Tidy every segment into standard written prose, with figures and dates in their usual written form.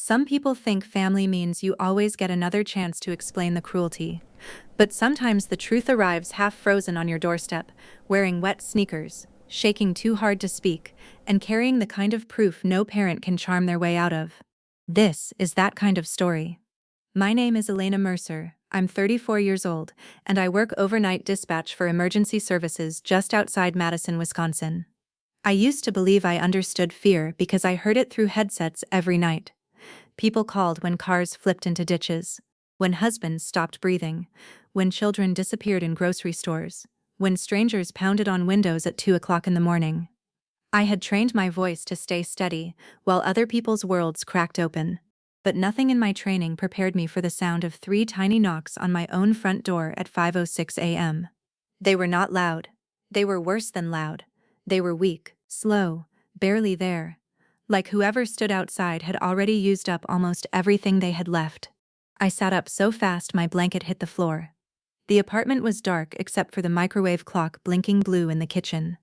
Some people think family means you always get another chance to explain the cruelty. But sometimes the truth arrives half frozen on your doorstep, wearing wet sneakers, shaking too hard to speak, and carrying the kind of proof no parent can charm their way out of. This is that kind of story. My name is Elena Mercer. I'm 34 years old, and I work overnight dispatch for emergency services just outside Madison, Wisconsin. I used to believe I understood fear because I heard it through headsets every night. People called when cars flipped into ditches, when husbands stopped breathing, when children disappeared in grocery stores, when strangers pounded on windows at 2 o'clock in the morning. I had trained my voice to stay steady while other people's worlds cracked open. But nothing in my training prepared me for the sound of 3 tiny knocks on my own front door at 5:06 a.m. They were not loud. They were worse than loud. They were weak, slow, barely there. Like whoever stood outside had already used up almost everything they had left. I sat up so fast my blanket hit the floor. The apartment was dark except for the microwave clock blinking blue in the kitchen.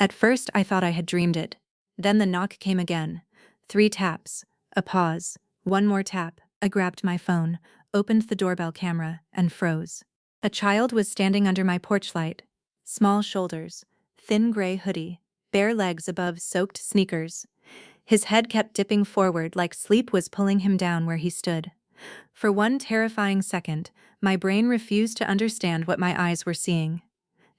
At first I thought I had dreamed it. Then the knock came again. 3 taps, a pause, one more tap. I grabbed my phone, opened the doorbell camera, and froze. A child was standing under my porch light. Small shoulders, thin gray hoodie, bare legs above soaked sneakers. His head kept dipping forward like sleep was pulling him down where he stood. For one terrifying second, my brain refused to understand what my eyes were seeing.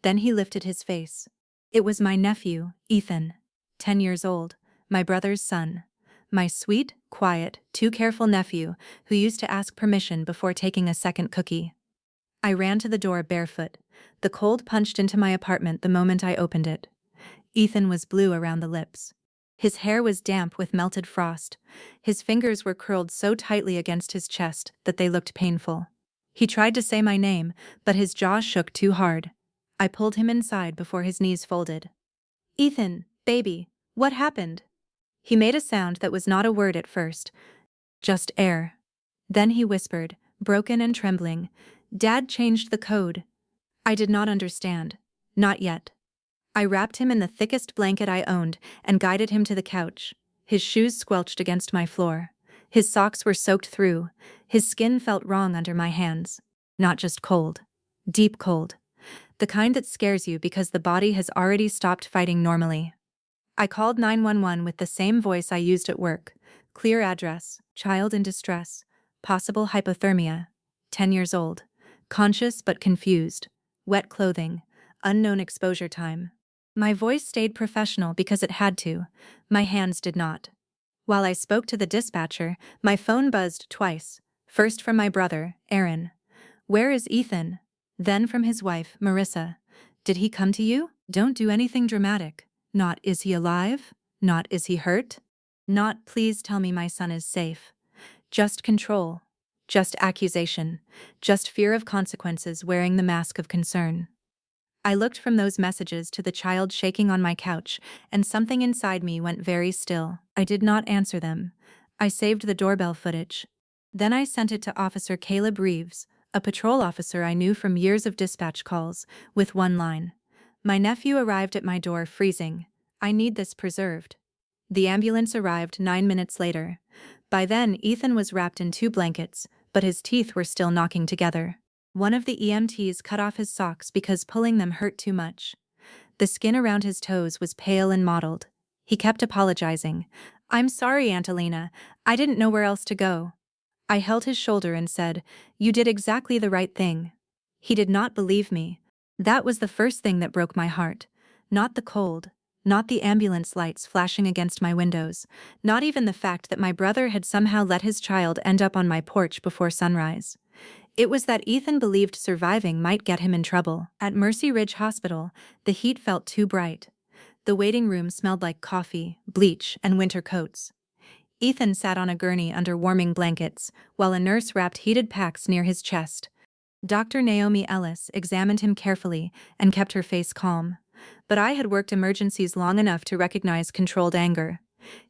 Then he lifted his face. It was my nephew, Ethan, 10 years old, my brother's son. My sweet, quiet, too careful nephew who used to ask permission before taking a second cookie. I ran to the door barefoot. The cold punched into my apartment the moment I opened it. Ethan was blue around the lips. His hair was damp with melted frost. His fingers were curled so tightly against his chest that they looked painful. He tried to say my name, but his jaw shook too hard. I pulled him inside before his knees folded. "Ethan, baby, what happened?" He made a sound that was not a word at first, just air. Then he whispered, broken and trembling, "Dad changed the code." I did not understand. Not yet. I wrapped him in the thickest blanket I owned and guided him to the couch. His shoes squelched against my floor. His socks were soaked through. His skin felt wrong under my hands. Not just cold. Deep cold. The kind that scares you because the body has already stopped fighting normally. I called 911 with the same voice I used at work. Clear address, child in distress, possible hypothermia, 10 years old, conscious but confused, wet clothing, unknown exposure time. My voice stayed professional because it had to. My hands did not. While I spoke to the dispatcher, my phone buzzed twice, first from my brother, Aaron. "Where is Ethan?" Then from his wife, Marissa. "Did he come to you?" Don't do anything dramatic. Not, "Is he alive?" Not, "Is he hurt?" Not, "Please tell me my son is safe." Just control. Just accusation. Just fear of consequences wearing the mask of concern. I looked from those messages to the child shaking on my couch, and something inside me went very still. I did not answer them. I saved the doorbell footage. Then I sent it to Officer Caleb Reeves, a patrol officer I knew from years of dispatch calls, with one line. "My nephew arrived at my door freezing. I need this preserved." The ambulance arrived 9 minutes later. By then, Ethan was wrapped in 2 blankets, but his teeth were still knocking together. One of the EMTs cut off his socks because pulling them hurt too much. The skin around his toes was pale and mottled. He kept apologizing. "I'm sorry, Aunt Elena. I didn't know where else to go." I held his shoulder and said, "You did exactly the right thing." He did not believe me. That was the first thing that broke my heart. Not the cold. Not the ambulance lights flashing against my windows. Not even the fact that my brother had somehow let his child end up on my porch before sunrise. It was that Ethan believed surviving might get him in trouble. At Mercy Ridge Hospital, the heat felt too bright. The waiting room smelled like coffee, bleach, and winter coats. Ethan sat on a gurney under warming blankets, while a nurse wrapped heated packs near his chest. Dr. Naomi Ellis examined him carefully and kept her face calm. But I had worked emergencies long enough to recognize controlled anger.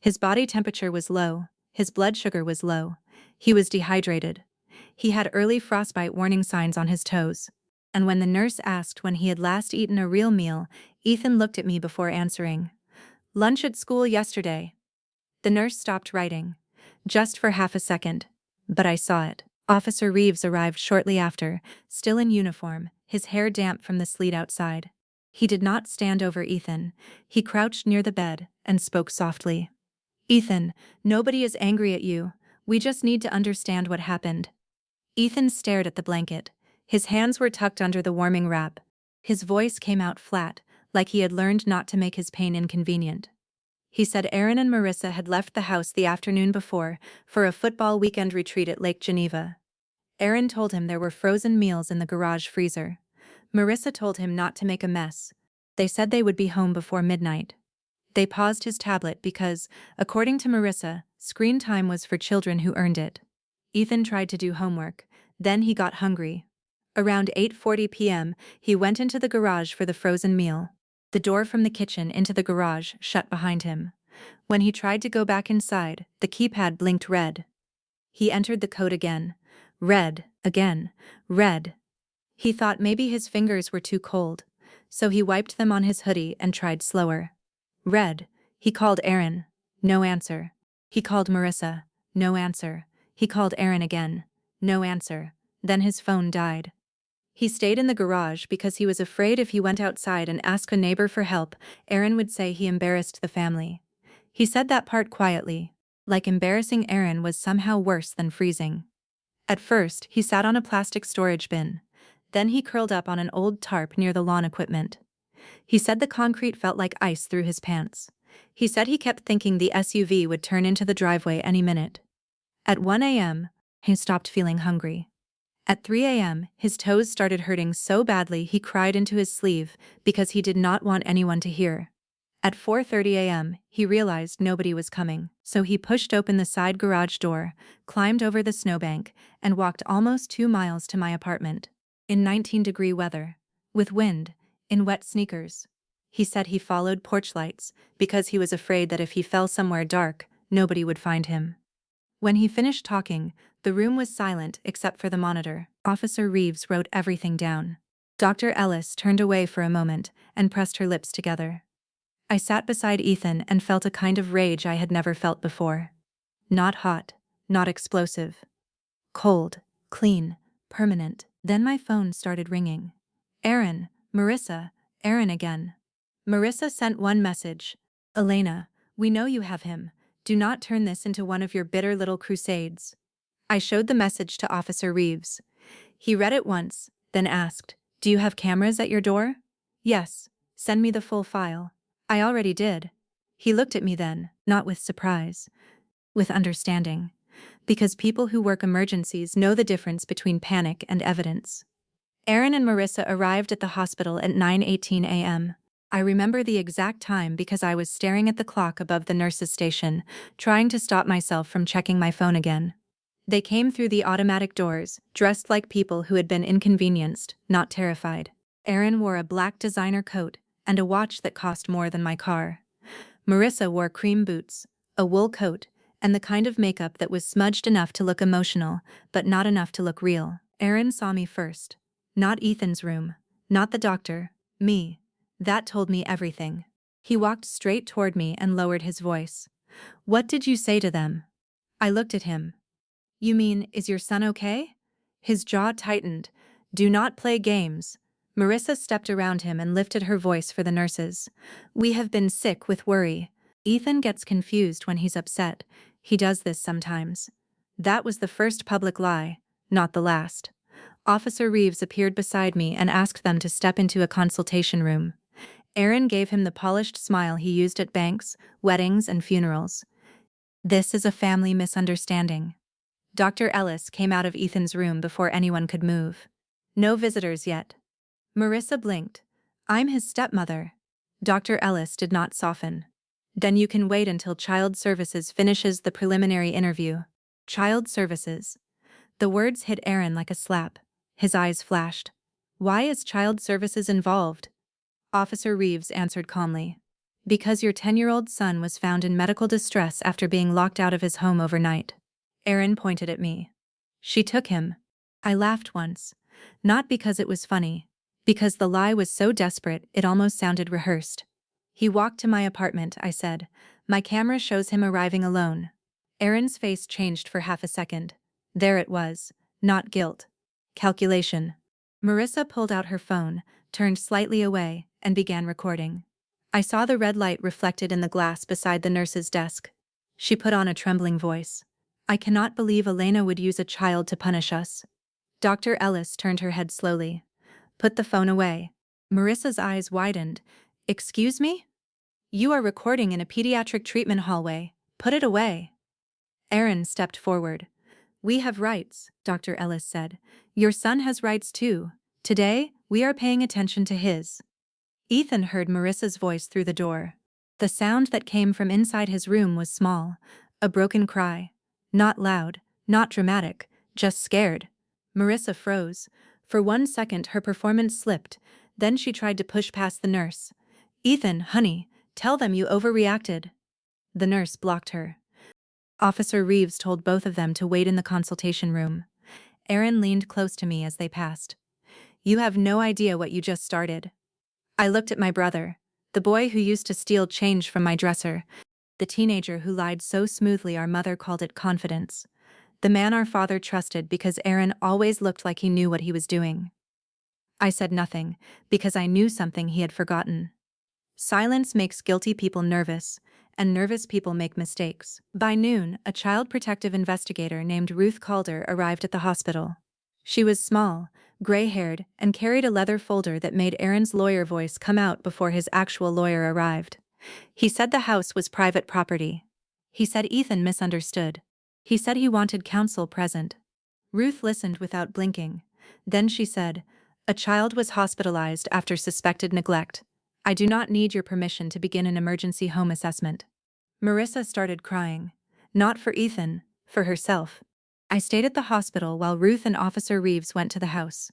His body temperature was low. His blood sugar was low. He was dehydrated. He had early frostbite warning signs on his toes. And when the nurse asked when he had last eaten a real meal, Ethan looked at me before answering. "Lunch at school yesterday." The nurse stopped writing. Just for half a second. But I saw it. Officer Reeves arrived shortly after, still in uniform, his hair damp from the sleet outside. He did not stand over Ethan. He crouched near the bed and spoke softly. Ethan, nobody is angry at you. We just need to understand what happened. Ethan stared at the blanket. His hands were tucked under the warming wrap. His voice came out flat, like he had learned not to make his pain inconvenient. He said Aaron and Marissa had left the house the afternoon before for a football weekend retreat at Lake Geneva. Aaron told him there were frozen meals in the garage freezer. Marissa told him not to make a mess. They said they would be home before midnight. They paused his tablet because, according to Marissa, screen time was for children who earned it. Ethan tried to do homework. Then he got hungry. Around 8:40 p.m., he went into the garage for the frozen meal. The door from the kitchen into the garage shut behind him. When he tried to go back inside, the keypad blinked red. He entered the code again. Red, again, red. He thought maybe his fingers were too cold, so he wiped them on his hoodie and tried slower. Red. He called Aaron. No answer. He called Marissa. No answer. He called Aaron again. No answer. Then his phone died. He stayed in the garage because he was afraid if he went outside and asked a neighbor for help, Aaron would say he embarrassed the family. He said that part quietly, like embarrassing Aaron was somehow worse than freezing. At first, he sat on a plastic storage bin. Then he curled up on an old tarp near the lawn equipment. He said the concrete felt like ice through his pants. He said he kept thinking the SUV would turn into the driveway any minute. At 1 a.m., he stopped feeling hungry. At 3 a.m., his toes started hurting so badly he cried into his sleeve because he did not want anyone to hear. At 4:30 a.m., he realized nobody was coming, so he pushed open the side garage door, climbed over the snowbank, and walked almost 2 miles to my apartment. In 19-degree weather. With wind. In wet sneakers. He said he followed porch lights because he was afraid that if he fell somewhere dark, nobody would find him. When he finished talking, the room was silent except for the monitor. Officer Reeves wrote everything down. Dr. Ellis turned away for a moment and pressed her lips together. I sat beside Ethan and felt a kind of rage I had never felt before. Not hot, not explosive. Cold, clean, permanent. Then my phone started ringing. Aaron, Marissa, Aaron again. Marissa sent one message. Elena, we know you have him. Do not turn this into one of your bitter little crusades. I showed the message to Officer Reeves. He read it once, then asked, Do you have cameras at your door? Yes. Send me the full file. I already did. He looked at me then, not with surprise. With understanding. Because people who work emergencies know the difference between panic and evidence. Aaron and Marissa arrived at the hospital at 9:18 a.m. I remember the exact time because I was staring at the clock above the nurse's station, trying to stop myself from checking my phone again. They came through the automatic doors, dressed like people who had been inconvenienced, not terrified. Aaron wore a black designer coat and a watch that cost more than my car. Marissa wore cream boots, a wool coat, and the kind of makeup that was smudged enough to look emotional, but not enough to look real. Aaron saw me first. Not Ethan's room. Not the doctor. Me. That told me everything. He walked straight toward me and lowered his voice. What did you say to them? I looked at him. You mean, is your son okay? His jaw tightened. Do not play games. Marissa stepped around him and lifted her voice for the nurses. We have been sick with worry. Ethan gets confused when he's upset. He does this sometimes. That was the first public lie, not the last. Officer Reeves appeared beside me and asked them to step into a consultation room. Aaron gave him the polished smile he used at banks, weddings, and funerals. This is a family misunderstanding. Dr. Ellis came out of Ethan's room before anyone could move. No visitors yet. Marissa blinked. I'm his stepmother. Dr. Ellis did not soften. Then you can wait until Child Services finishes the preliminary interview. Child Services. The words hit Aaron like a slap. His eyes flashed. Why is Child Services involved? Officer Reeves answered calmly. Because your 10-year-old son was found in medical distress after being locked out of his home overnight. Aaron pointed at me. She took him. I laughed once. Not because it was funny. Because the lie was so desperate it almost sounded rehearsed. He walked to my apartment, I said. My camera shows him arriving alone. Aaron's face changed for half a second. There it was. Not guilt. Calculation. Marissa pulled out her phone, turned slightly away, and began recording. I saw the red light reflected in the glass beside the nurse's desk. She put on a trembling voice. I cannot believe Elena would use a child to punish us. Dr. Ellis turned her head slowly. Put the phone away. Marissa's eyes widened. Excuse me? You are recording in a pediatric treatment hallway. Put it away. Aaron stepped forward. We have rights, Dr. Ellis said. Your son has rights too. Today, we are paying attention to his. Ethan heard Marissa's voice through the door. The sound that came from inside his room was small, a broken cry. Not loud, not dramatic, just scared. Marissa froze. For 1 second her performance slipped, then she tried to push past the nurse. Ethan, honey, tell them you overreacted. The nurse blocked her. Officer Reeves told both of them to wait in the consultation room. Aaron leaned close to me as they passed. You have no idea what you just started. I looked at my brother, the boy who used to steal change from my dresser, the teenager who lied so smoothly our mother called it confidence, the man our father trusted because Aaron always looked like he knew what he was doing. I said nothing, because I knew something he had forgotten. Silence makes guilty people nervous, and nervous people make mistakes. By noon, a child protective investigator named Ruth Calder arrived at the hospital. She was small, gray-haired, and carried a leather folder that made Aaron's lawyer voice come out before his actual lawyer arrived. He said the house was private property. He said Ethan misunderstood. He said he wanted counsel present. Ruth listened without blinking. Then she said, a child was hospitalized after suspected neglect. I do not need your permission to begin an emergency home assessment. Marissa started crying. Not for Ethan, for herself. I stayed at the hospital while Ruth and Officer Reeves went to the house.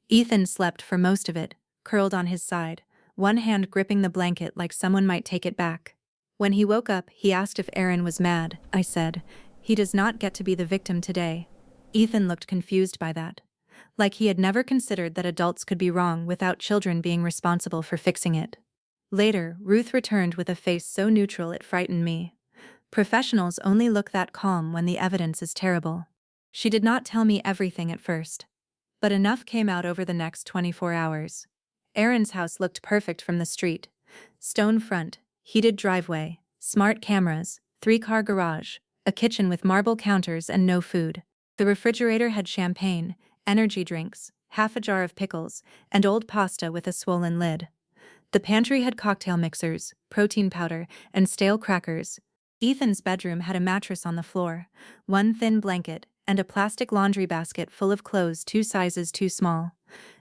Ethan slept for most of it, curled on his side, one hand gripping the blanket like someone might take it back. When he woke up, he asked if Aaron was mad. I said, he does not get to be the victim today. Ethan looked confused by that. Like he had never considered that adults could be wrong without children being responsible for fixing it. Later, Ruth returned with a face so neutral it frightened me. Professionals only look that calm when the evidence is terrible. She did not tell me everything at first. But enough came out over the next 24 hours. Aaron's house looked perfect from the street. Stone front, heated driveway, smart cameras, 3-car garage, a kitchen with marble counters and no food. The refrigerator had champagne, energy drinks, half a jar of pickles, and old pasta with a swollen lid. The pantry had cocktail mixers, protein powder, and stale crackers. Ethan's bedroom had a mattress on the floor, one thin blanket, and a plastic laundry basket full of clothes 2 sizes too small.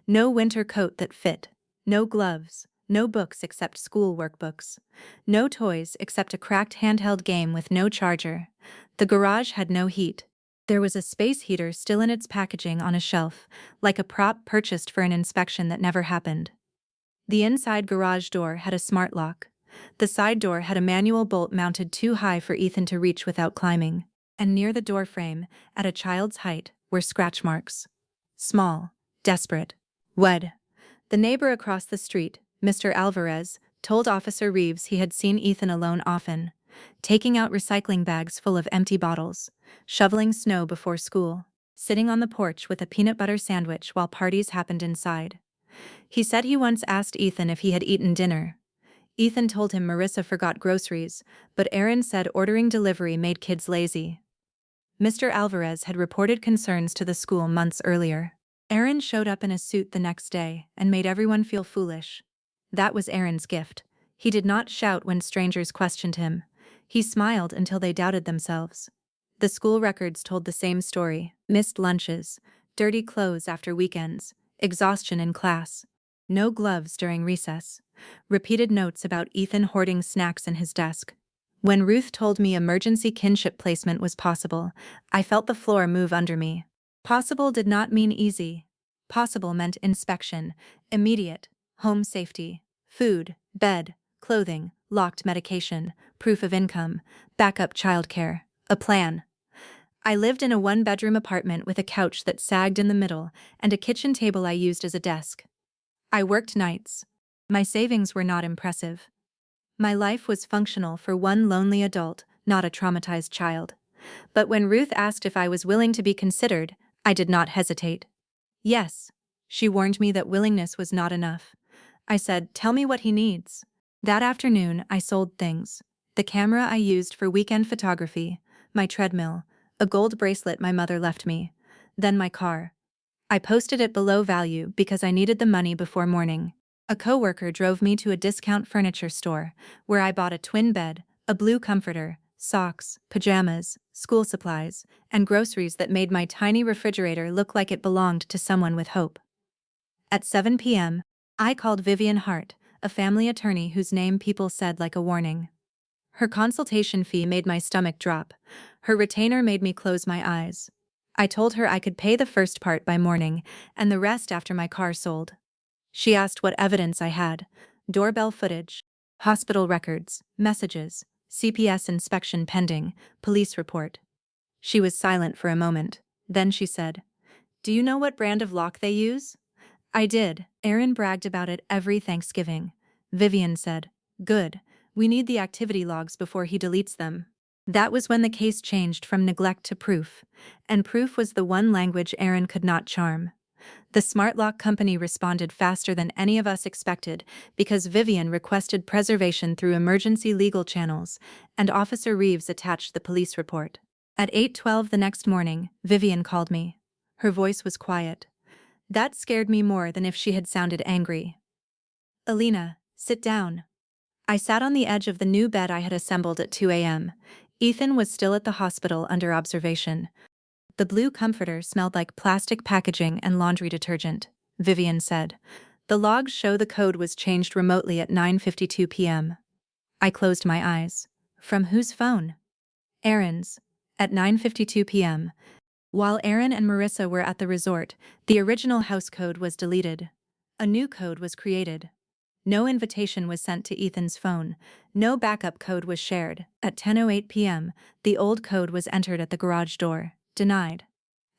No winter coat that fit. No gloves. No books except school workbooks. No toys except a cracked handheld game with no charger. The garage had no heat. There was a space heater still in its packaging on a shelf, like a prop purchased for an inspection that never happened. The inside garage door had a smart lock. The side door had a manual bolt mounted too high for Ethan to reach without climbing. And near the door frame, at a child's height, were scratch marks. Small, desperate, wed. The neighbor across the street, Mr. Alvarez, told Officer Reeves he had seen Ethan alone often, taking out recycling bags full of empty bottles, shoveling snow before school, sitting on the porch with a peanut butter sandwich while parties happened inside. He said he once asked Ethan if he had eaten dinner. Ethan told him Marissa forgot groceries, but Aaron said ordering delivery made kids lazy. Mr. Alvarez had reported concerns to the school months earlier. Aaron showed up in a suit the next day and made everyone feel foolish. That was Aaron's gift. He did not shout when strangers questioned him. He smiled until they doubted themselves. The school records told the same story: missed lunches, dirty clothes after weekends, exhaustion in class, no gloves during recess, repeated notes about Ethan hoarding snacks in his desk. When Ruth told me emergency kinship placement was possible, I felt the floor move under me. Possible did not mean easy. Possible meant inspection, immediate, home safety, food, bed, clothing, locked medication, proof of income, backup childcare, a plan. I lived in a 1-bedroom apartment with a couch that sagged in the middle and a kitchen table I used as a desk. I worked nights. My savings were not impressive. My life was functional for one lonely adult, not a traumatized child. But when Ruth asked if I was willing to be considered, I did not hesitate. Yes. She warned me that willingness was not enough. I said, tell me what he needs. That afternoon, I sold things. The camera I used for weekend photography, my treadmill, a gold bracelet my mother left me, then my car. I posted it below value because I needed the money before morning. A coworker drove me to a discount furniture store, where I bought a twin bed, a blue comforter, socks, pajamas, school supplies, and groceries that made my tiny refrigerator look like it belonged to someone with hope. At 7 p.m., I called Vivian Hart, a family attorney whose name people said like a warning. Her consultation fee made my stomach drop. Her retainer made me close my eyes. I told her I could pay the first part by morning, and the rest after my car sold. She asked what evidence I had: doorbell footage, hospital records, messages, CPS inspection pending, police report. She was silent for a moment. Then she said, do you know what brand of lock they use? I did. Aaron bragged about it every Thanksgiving. Vivian said, good. We need the activity logs before he deletes them. That was when the case changed from neglect to proof. And proof was the one language Aaron could not charm. The smart lock company responded faster than any of us expected because Vivian requested preservation through emergency legal channels, and Officer Reeves attached the police report. At 8:12 the next morning, Vivian called me. Her voice was quiet. That scared me more than if she had sounded angry. Alina, sit down. I sat on the edge of the new bed I had assembled at 2 a.m. Ethan was still at the hospital under observation. The blue comforter smelled like plastic packaging and laundry detergent, Vivian said. The logs show the code was changed remotely at 9:52 p.m. I closed my eyes. From whose phone? Aaron's. At 9:52 p.m. While Aaron and Marissa were at the resort, the original house code was deleted. A new code was created. No invitation was sent to Ethan's phone. No backup code was shared. At 10:08 p.m., the old code was entered at the garage door. Denied.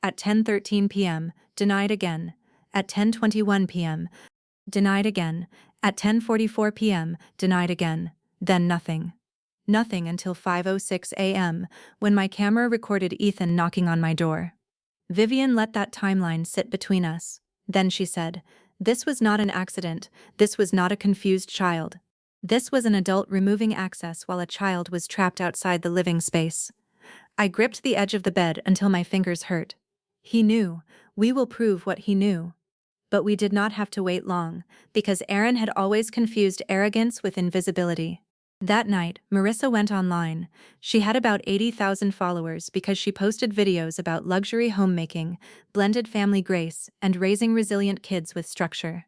At 10:13 p.m., denied again. At 10:21 p.m., denied again. At 10:44 p.m., denied again. Then nothing. Nothing until 5:06 a.m., when my camera recorded Ethan knocking on my door. Vivian let that timeline sit between us. Then she said, this was not an accident. This was not a confused child. This was an adult removing access while a child was trapped outside the living space. I gripped the edge of the bed until my fingers hurt. He knew. We will prove what he knew. But we did not have to wait long, because Aaron had always confused arrogance with invisibility. That night, Marissa went online. She had about 80,000 followers because she posted videos about luxury homemaking, blended family grace, and raising resilient kids with structure.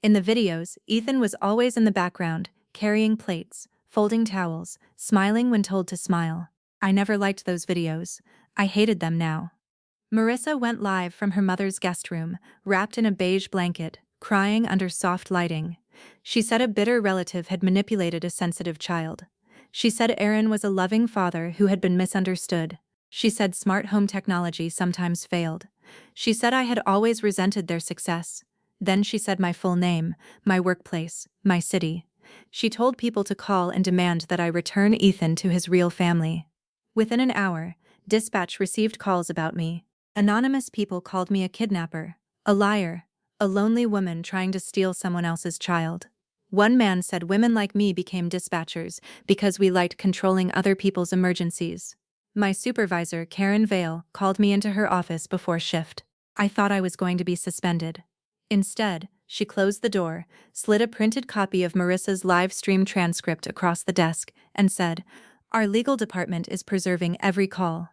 In the videos, Ethan was always in the background, carrying plates, folding towels, smiling when told to smile. I never liked those videos. I hated them now. Marissa went live from her mother's guest room, wrapped in a beige blanket, crying under soft lighting. She said a bitter relative had manipulated a sensitive child. She said Aaron was a loving father who had been misunderstood. She said smart home technology sometimes failed. She said I had always resented their success. Then she said my full name, my workplace, my city. She told people to call and demand that I return Ethan to his real family. Within an hour, dispatch received calls about me. Anonymous people called me a kidnapper, a liar, a lonely woman trying to steal someone else's child. One man said women like me became dispatchers because we liked controlling other people's emergencies. My supervisor, Karen Vale, called me into her office before shift. I thought I was going to be suspended. Instead, she closed the door, slid a printed copy of Marissa's live stream transcript across the desk, and said, "Our legal department is preserving every call."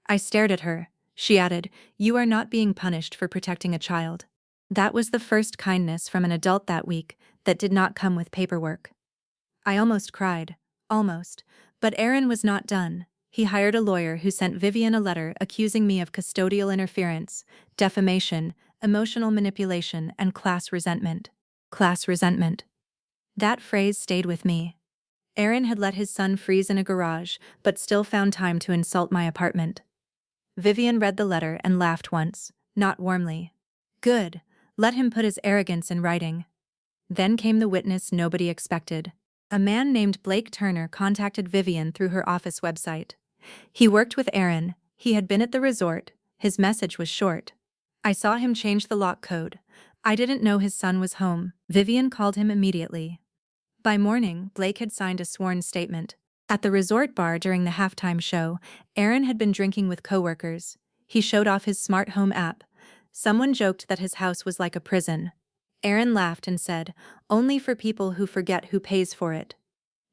I stared at her. She added, "You are not being punished for protecting a child." That was the first kindness from an adult that week that did not come with paperwork. I almost cried. Almost. But Aaron was not done. He hired a lawyer who sent Vivian a letter accusing me of custodial interference, defamation, emotional manipulation, and class resentment. Class resentment. That phrase stayed with me. Aaron had let his son freeze in a garage, but still found time to insult my apartment. Vivian read the letter and laughed once, not warmly. Good. Let him put his arrogance in writing. Then came the witness nobody expected. A man named Blake Turner contacted Vivian through her office website. He worked with Aaron. He had been at the resort. His message was short. I saw him change the lock code. I didn't know his son was home. Vivian called him immediately. By morning, Blake had signed a sworn statement. At the resort bar during the halftime show, Aaron had been drinking with coworkers. He showed off his smart home app. Someone joked that his house was like a prison. Aaron laughed and said, "Only for people who forget who pays for it."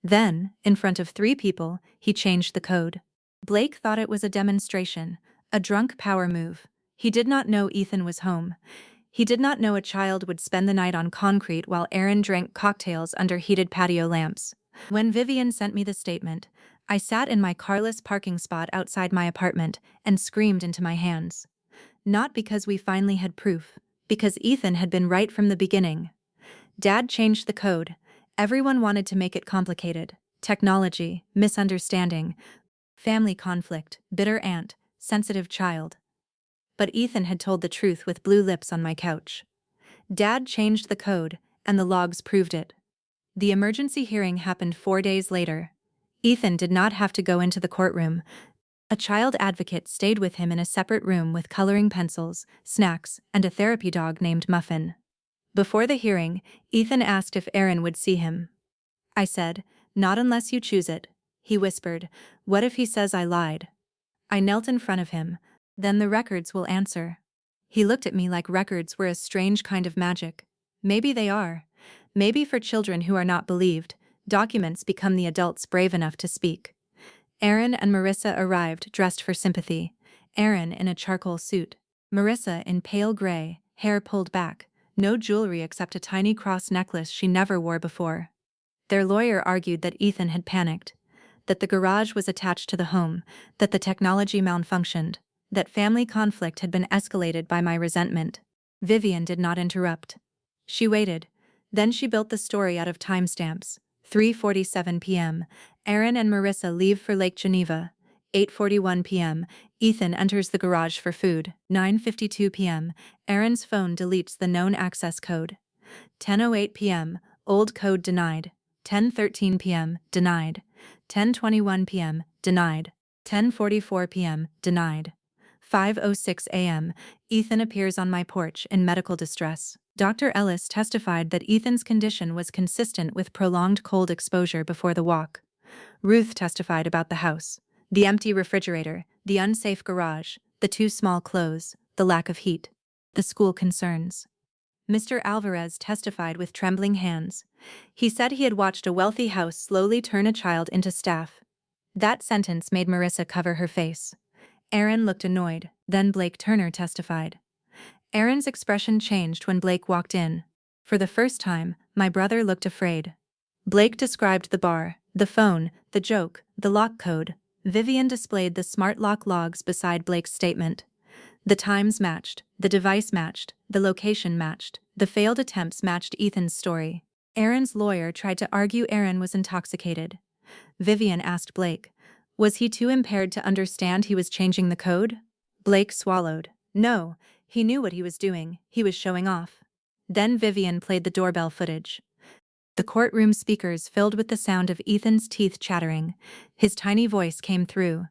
Then, in front of 3 people, he changed the code. Blake thought it was a demonstration, a drunk power move. He did not know Ethan was home. He did not know a child would spend the night on concrete while Aaron drank cocktails under heated patio lamps. When Vivian sent me the statement, I sat in my carless parking spot outside my apartment and screamed into my hands. Not because we finally had proof, because Ethan had been right from the beginning. Dad changed the code. Everyone wanted to make it complicated. Technology, misunderstanding, family conflict, bitter aunt, sensitive child. But Ethan had told the truth with blue lips on my couch. Dad changed the code, and the logs proved it. The emergency hearing happened 4 days later. Ethan did not have to go into the courtroom. A child advocate stayed with him in a separate room with coloring pencils, snacks, and a therapy dog named Muffin. Before the hearing, Ethan asked if Aaron would see him. I said, "Not unless you choose it." He whispered, "What if he says I lied?" I knelt in front of him. "Then the records will answer." He looked at me like records were a strange kind of magic. Maybe they are. Maybe for children who are not believed, documents become the adults brave enough to speak. Aaron and Marissa arrived dressed for sympathy. Aaron in a charcoal suit. Marissa in pale gray, hair pulled back, no jewelry except a tiny cross necklace she never wore before. Their lawyer argued that Ethan had panicked, that the garage was attached to the home, that the technology malfunctioned, that family conflict had been escalated by my resentment. Vivian did not interrupt. She waited. Then she built the story out of timestamps. 3:47 p.m. Aaron and Marissa leave for Lake Geneva. 8:41 p.m. Ethan enters the garage for food. 9:52 p.m. Aaron's phone deletes the known access code. 10:08 p.m. Old code denied. 10:13 p.m. Denied. 10:21 p.m. Denied. 10:44 p.m. Denied. 5:06 a.m. Ethan appears on my porch in medical distress. Dr. Ellis testified that Ethan's condition was consistent with prolonged cold exposure before the walk. Ruth testified about the house. The empty refrigerator, the unsafe garage, the too small clothes, the lack of heat. The school concerns. Mr. Alvarez testified with trembling hands. He said he had watched a wealthy house slowly turn a child into staff. That sentence made Marissa cover her face. Aaron looked annoyed. Then Blake Turner testified. Aaron's expression changed when Blake walked in. For the first time, my brother looked afraid. Blake described the bar, the phone, the joke, the lock code. Vivian displayed the smart lock logs beside Blake's statement. The times matched, the device matched, the location matched, the failed attempts matched Ethan's story. Aaron's lawyer tried to argue Aaron was intoxicated. Vivian asked Blake, was he too impaired to understand he was changing the code? Blake swallowed. No, he knew what he was doing, he was showing off. Then Vivian played the doorbell footage. The courtroom speakers filled with the sound of Ethan's teeth chattering. His tiny voice came through.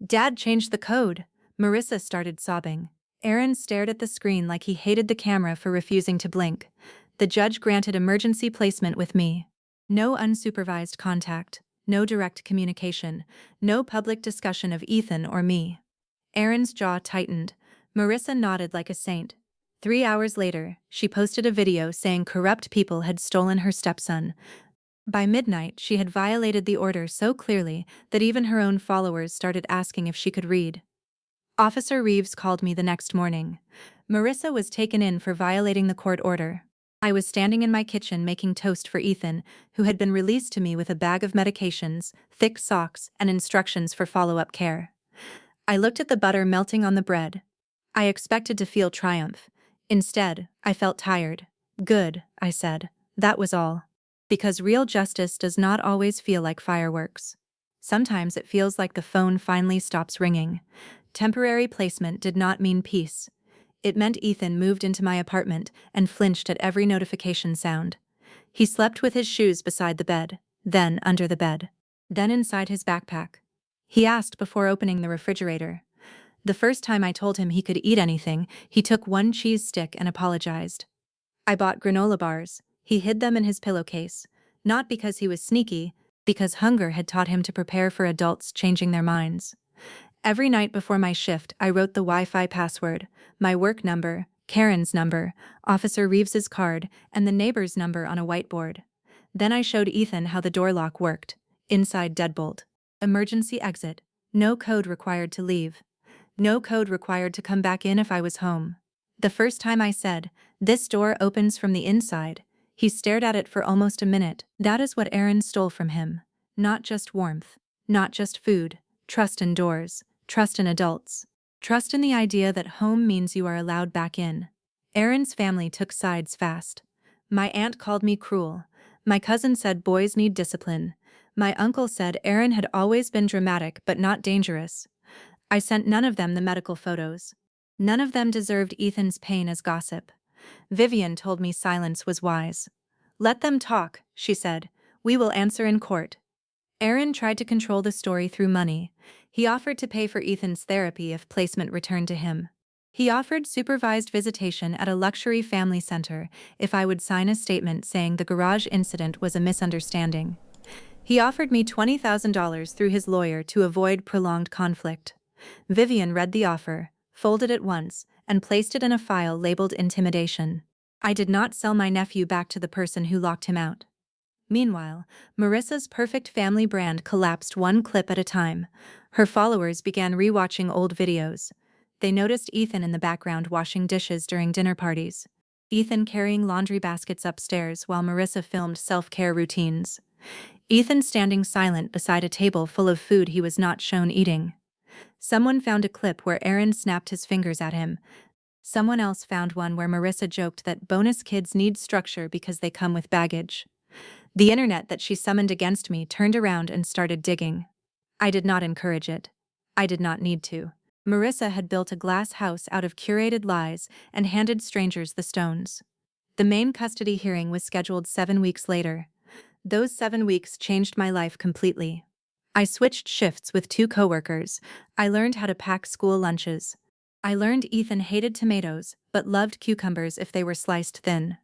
Dad changed the code. Marissa started sobbing. Aaron stared at the screen like he hated the camera for refusing to blink. The judge granted emergency placement with me. No unsupervised contact, no direct communication, no public discussion of Ethan or me. Aaron's jaw tightened. Marissa nodded like a saint. 3 hours later, she posted a video saying corrupt people had stolen her stepson. By midnight, she had violated the order so clearly that even her own followers started asking if she could read. Officer Reeves called me the next morning. Marissa was taken in for violating the court order. I was standing in my kitchen making toast for Ethan, who had been released to me with a bag of medications, thick socks, and instructions for follow-up care. I looked at the butter melting on the bread. I expected to feel triumph. Instead, I felt tired. Good, I said. That was all. Because real justice does not always feel like fireworks. Sometimes it feels like the phone finally stops ringing. Temporary placement did not mean peace. It meant Ethan moved into my apartment and flinched at every notification sound. He slept with his shoes beside the bed, then under the bed, then inside his backpack. he asked before opening the refrigerator. The first time I told him he could eat anything, he took one cheese stick and apologized. I bought granola bars. He hid them in his pillowcase. Not because he was sneaky, because hunger had taught him to prepare for adults changing their minds. Every night before my shift, I wrote the Wi-Fi password, my work number, Karen's number, Officer Reeves's card, and the neighbor's number on a whiteboard. Then I showed Ethan how the door lock worked. Inside deadbolt. Emergency exit. No code required to leave. No code required to come back in if I was home. The first time I said, "This door opens from the inside," he stared at it for almost a minute. That is what Aaron stole from him. Not just warmth. Not just food. Trust in doors. Trust in adults. Trust in the idea that home means you are allowed back in. Aaron's family took sides fast. My aunt called me cruel. My cousin said boys need discipline. My uncle said Aaron had always been dramatic but not dangerous. I sent none of them the medical photos. None of them deserved Ethan's pain as gossip. Vivian told me silence was wise. "Let them talk," she said. "We will answer in court." Aaron tried to control the story through money. He offered to pay for Ethan's therapy if placement returned to him. He offered supervised visitation at a luxury family center if I would sign a statement saying the garage incident was a misunderstanding. He offered me $20,000 through his lawyer to avoid prolonged conflict. Vivian read the offer, folded it once, and placed it in a file labeled intimidation. I did not sell my nephew back to the person who locked him out. Meanwhile, Marissa's perfect family brand collapsed one clip at a time. Her followers began rewatching old videos. They noticed Ethan in the background washing dishes during dinner parties. Ethan carrying laundry baskets upstairs while Marissa filmed self-care routines. Ethan standing silent beside a table full of food he was not shown eating. Someone found a clip where Aaron snapped his fingers at him. Someone else found one where Marissa joked that bonus kids need structure because they come with baggage. The internet that she summoned against me turned around and started digging. I did not encourage it. I did not need to. Marissa had built a glass house out of curated lies and handed strangers the stones. The main custody hearing was scheduled 7 weeks later. Those 7 weeks changed my life completely. I switched shifts with 2 coworkers. I learned how to pack school lunches. I learned Ethan hated tomatoes, but loved cucumbers if they were sliced thin.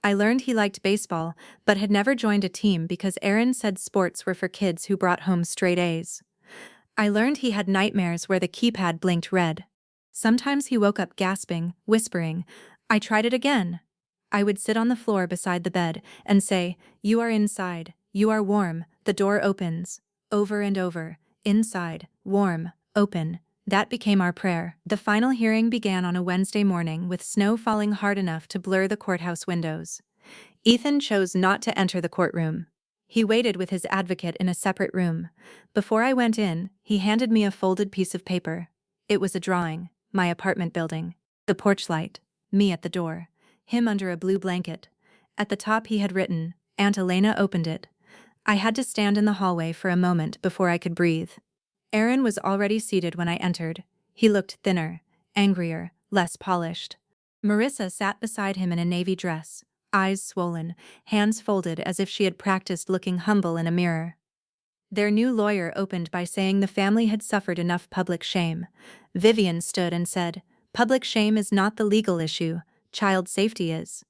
I learned he liked baseball, but had never joined a team because Aaron said sports were for kids who brought home straight A's. I learned he had nightmares where the keypad blinked red. Sometimes he woke up gasping, whispering, "I tried it again." I would sit on the floor beside the bed and say, "You are inside, you are warm, the door opens." Over and over, inside, warm, open. That became our prayer. The final hearing began on a Wednesday morning with snow falling hard enough to blur the courthouse windows. Ethan chose not to enter the courtroom. He waited with his advocate in a separate room. Before I went in, he handed me a folded piece of paper. It was a drawing, my apartment building, the porch light, me at the door, him under a blue blanket. At the top he had written, "Aunt Elena opened it." I had to stand in the hallway for a moment before I could breathe. Aaron was already seated when I entered. He looked thinner, angrier, less polished. Marissa sat beside him in a navy dress, eyes swollen, hands folded as if she had practiced looking humble in a mirror. Their new lawyer opened by saying the family had suffered enough public shame. Vivian stood and said, "Public shame is not the legal issue, child safety is."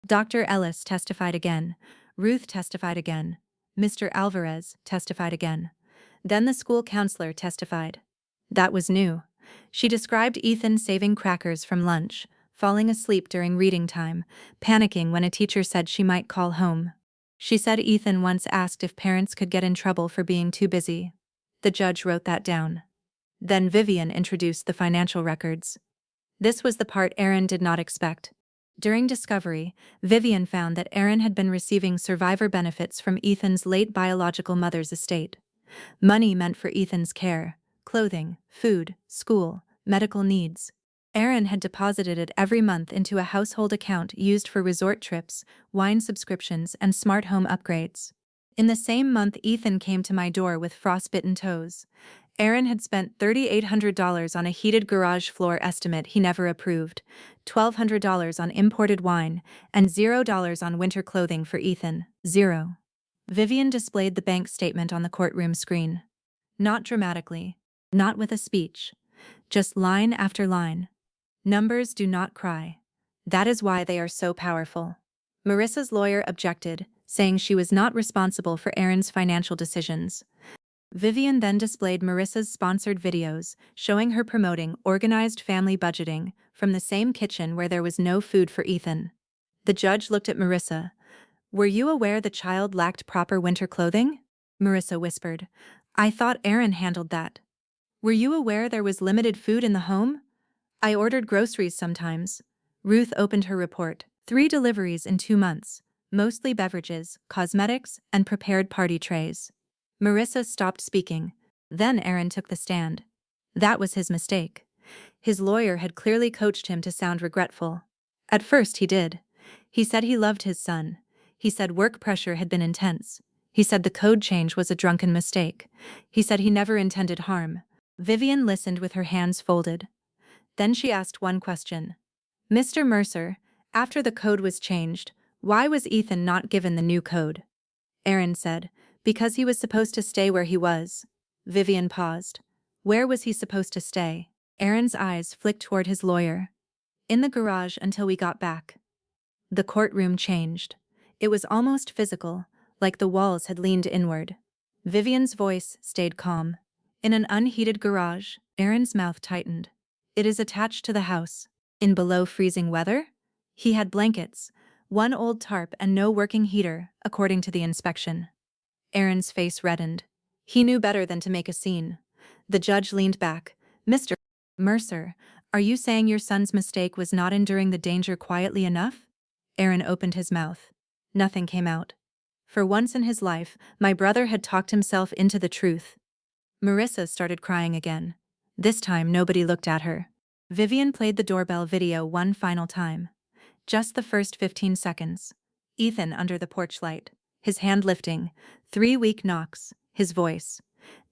Dr. Ellis testified again. Ruth testified again. Mr. Alvarez testified again. Then the school counselor testified. That was new. She described Ethan saving crackers from lunch, falling asleep during reading time, panicking when a teacher said she might call home. She said Ethan once asked if parents could get in trouble for being too busy. The judge wrote that down. Then Vivian introduced the financial records. This was the part Aaron did not expect. During discovery, Vivian found that Aaron had been receiving survivor benefits from Ethan's late biological mother's estate. Money meant for Ethan's care, clothing, food, school, medical needs. Aaron had deposited it every month into a household account used for resort trips, wine subscriptions, and smart home upgrades. In the same month, Ethan came to my door with frostbitten toes. Aaron had spent $3,800 on a heated garage floor estimate he never approved, $1,200 on imported wine, and $0 on winter clothing for Ethan. Zero. Vivian displayed the bank statement on the courtroom screen. Not dramatically. Not with a speech. Just line after line. Numbers do not cry. That is why they are so powerful. Marissa's lawyer objected, saying she was not responsible for Aaron's financial decisions. Vivian then displayed Marissa's sponsored videos, showing her promoting organized family budgeting from the same kitchen where there was no food for Ethan. The judge looked at Marissa. "Were you aware the child lacked proper winter clothing?" Marissa whispered. "I thought Aaron handled that." "Were you aware there was limited food in the home?" "I ordered groceries sometimes." Ruth opened her report. 3 deliveries in 2 months, mostly beverages, cosmetics, and prepared party trays. Marissa stopped speaking. Then Aaron took the stand. That was his mistake. His lawyer had clearly coached him to sound regretful. At first he did. He said he loved his son. He said work pressure had been intense. He said the code change was a drunken mistake. He said he never intended harm. Vivian listened with her hands folded. Then she asked one question. "Mr. Mercer, after the code was changed, why was Ethan not given the new code?" Aaron said, "Because he was supposed to stay where he was." Vivian paused. "Where was he supposed to stay?" Aaron's eyes flicked toward his lawyer. "In the garage until we got back." The courtroom changed. It was almost physical, like the walls had leaned inward. Vivian's voice stayed calm. "In an unheated garage." Aaron's mouth tightened. "It is attached to the house." "In below freezing weather?" He had blankets, one old tarp and no working heater, according to the inspection. Aaron's face reddened. He knew better than to make a scene. The judge leaned back. "Mr. Mercer, are you saying your son's mistake was not enduring the danger quietly enough?" Aaron opened his mouth. Nothing came out. For once in his life, my brother had talked himself into the truth. Marissa started crying again. This time nobody looked at her. Vivian played the doorbell video one final time. Just the first 15 seconds. Ethan under the porch light, his hand lifting, 3 weak knocks, his voice.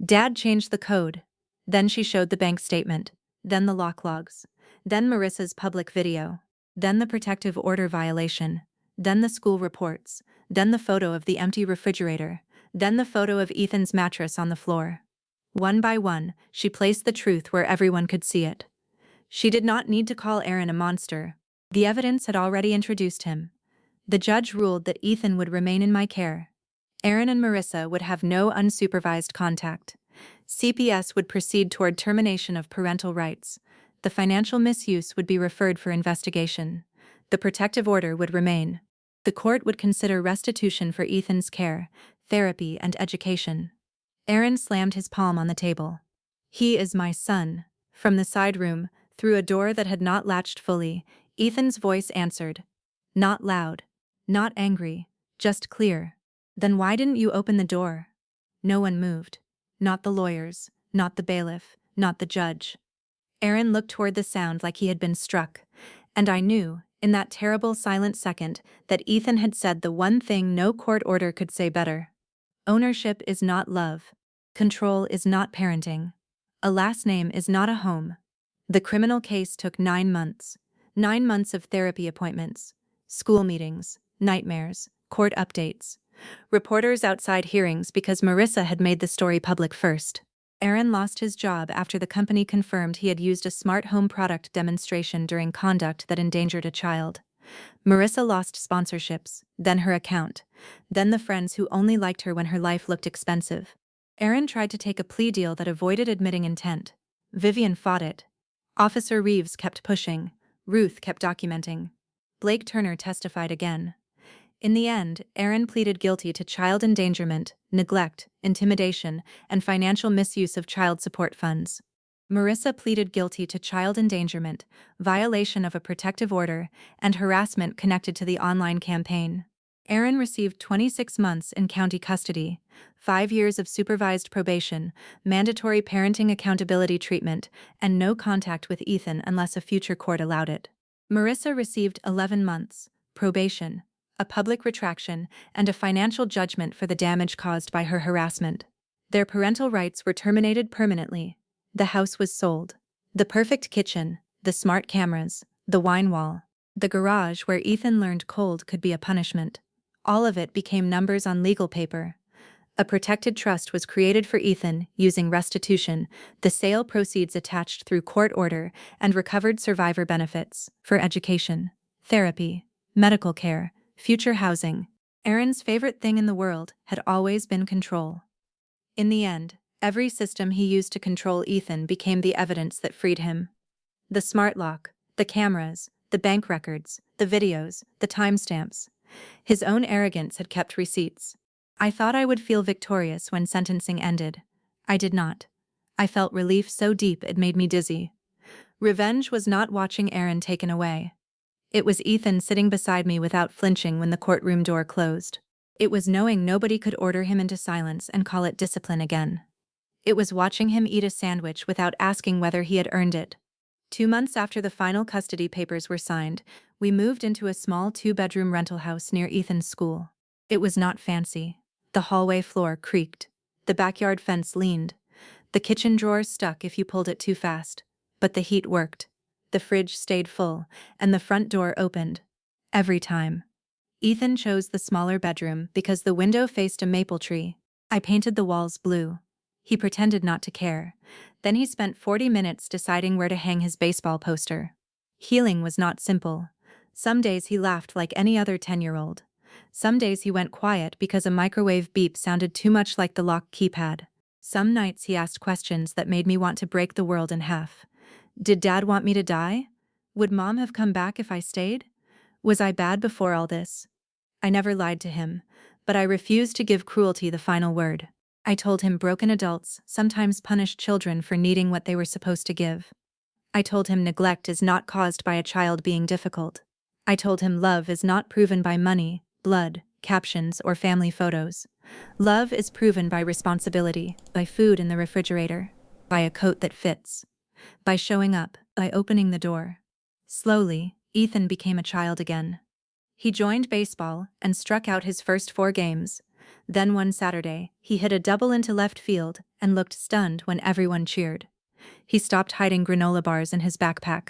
"Dad changed the code." Then she showed the bank statement, then the lock logs, then Marissa's public video, then the protective order violation, then the school reports, then the photo of the empty refrigerator, then the photo of Ethan's mattress on the floor. One by one, she placed the truth where everyone could see it. She did not need to call Aaron a monster. The evidence had already introduced him. The judge ruled that Ethan would remain in my care. Aaron and Marissa would have no unsupervised contact. CPS would proceed toward termination of parental rights. The financial misuse would be referred for investigation. The protective order would remain. The court would consider restitution for Ethan's care, therapy, and education. Aaron slammed his palm on the table. "He is my son." From the side room, through a door that had not latched fully, Ethan's voice answered. Not loud, not angry, just clear. "Then why didn't you open the door?" No one moved. Not the lawyers, not the bailiff, not the judge. Aaron looked toward the sound like he had been struck, and I knew, in that terrible silent second, that Ethan had said the one thing no court order could say better. Ownership is not love. Control is not parenting. A last name is not a home. The criminal case took 9 months. 9 months of therapy appointments, school meetings, nightmares, court updates. Reporters outside hearings because Marissa had made the story public first. Aaron lost his job after the company confirmed he had used a smart home product demonstration during conduct that endangered a child. Marissa lost sponsorships, then her account, then the friends who only liked her when her life looked expensive. Aaron tried to take a plea deal that avoided admitting intent. Vivian fought it. Officer Reeves kept pushing. Ruth kept documenting. Blake Turner testified again. In the end, Aaron pleaded guilty to child endangerment, neglect, intimidation, and financial misuse of child support funds. Marissa pleaded guilty to child endangerment, violation of a protective order, and harassment connected to the online campaign. Aaron received 26 months in county custody, 5 years of supervised probation, mandatory parenting accountability treatment, and no contact with Ethan unless a future court allowed it. Marissa received 11 months, probation, a public retraction, and a financial judgment for the damage caused by her harassment. Their parental rights were terminated permanently. The house was sold. The perfect kitchen, the smart cameras, the wine wall, the garage where Ethan learned cold could be a punishment. All of it became numbers on legal paper. A protected trust was created for Ethan using restitution, the sale proceeds attached through court order, and recovered survivor benefits for education, therapy, medical care, future housing. Aaron's favorite thing in the world had always been control. In the end, every system he used to control Ethan became the evidence that freed him. The smart lock, the cameras, the bank records, the videos, the timestamps. His own arrogance had kept receipts. I thought I would feel victorious when sentencing ended. I did not. I felt relief so deep it made me dizzy. Revenge was not watching Aaron taken away. It was Ethan sitting beside me without flinching when the courtroom door closed. It was knowing nobody could order him into silence and call it discipline again. It was watching him eat a sandwich without asking whether he had earned it. 2 months after the final custody papers were signed, we moved into a small 2-bedroom rental house near Ethan's school. It was not fancy. The hallway floor creaked. The backyard fence leaned. The kitchen drawer stuck if you pulled it too fast. But the heat worked. The fridge stayed full, and the front door opened. Every time. Ethan chose the smaller bedroom because the window faced a maple tree. I painted the walls blue. He pretended not to care. Then he spent 40 minutes deciding where to hang his baseball poster. Healing was not simple. Some days he laughed like any other 10-year-old. Some days he went quiet because a microwave beep sounded too much like the lock keypad. Some nights he asked questions that made me want to break the world in half. Did Dad want me to die? Would Mom have come back if I stayed? Was I bad before all this? I never lied to him, but I refused to give cruelty the final word. I told him broken adults sometimes punish children for needing what they were supposed to give. I told him neglect is not caused by a child being difficult. I told him love is not proven by money, blood, captions, or family photos. Love is proven by responsibility, by food in the refrigerator, by a coat that fits, by showing up, by opening the door. Slowly, Ethan became a child again. He joined baseball and struck out his first 4 games. Then one Saturday, he hit a double into left field and looked stunned when everyone cheered. He stopped hiding granola bars in his backpack.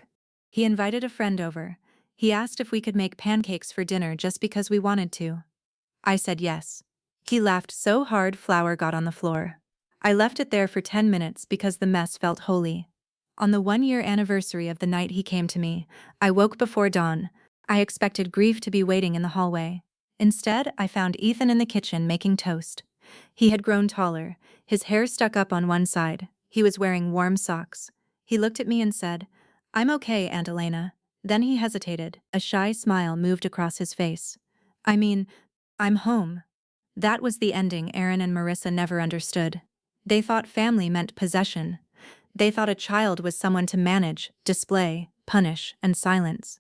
He invited a friend over. He asked if we could make pancakes for dinner just because we wanted to. I said yes. He laughed so hard flour got on the floor. I left it there for 10 minutes because the mess felt holy. On the 1-year anniversary of the night he came to me, I woke before dawn. I expected grief to be waiting in the hallway. Instead, I found Ethan in the kitchen making toast. He had grown taller, his hair stuck up on one side. He was wearing warm socks. He looked at me and said, "I'm okay, Aunt Elena." Then he hesitated. A shy smile moved across his face. "I mean, I'm home." That was the ending Aaron and Marissa never understood. They thought family meant possession. They thought a child was someone to manage, display, punish, and silence.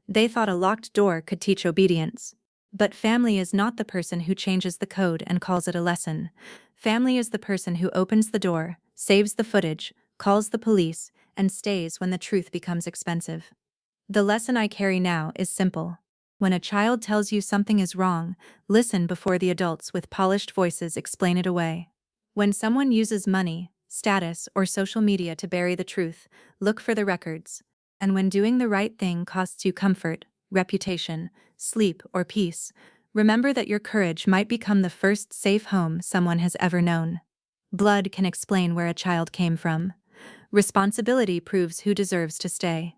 They thought a locked door could teach obedience. But family is not the person who changes the code and calls it a lesson. Family is the person who opens the door, saves the footage, calls the police, and stays when the truth becomes expensive. The lesson I carry now is simple. When a child tells you something is wrong, listen before the adults with polished voices explain it away. When someone uses money, status, or social media to bury the truth, look for the records. And when doing the right thing costs you comfort, reputation, sleep, or peace, remember that your courage might become the first safe home someone has ever known. Blood can explain where a child came from. Responsibility proves who deserves to stay.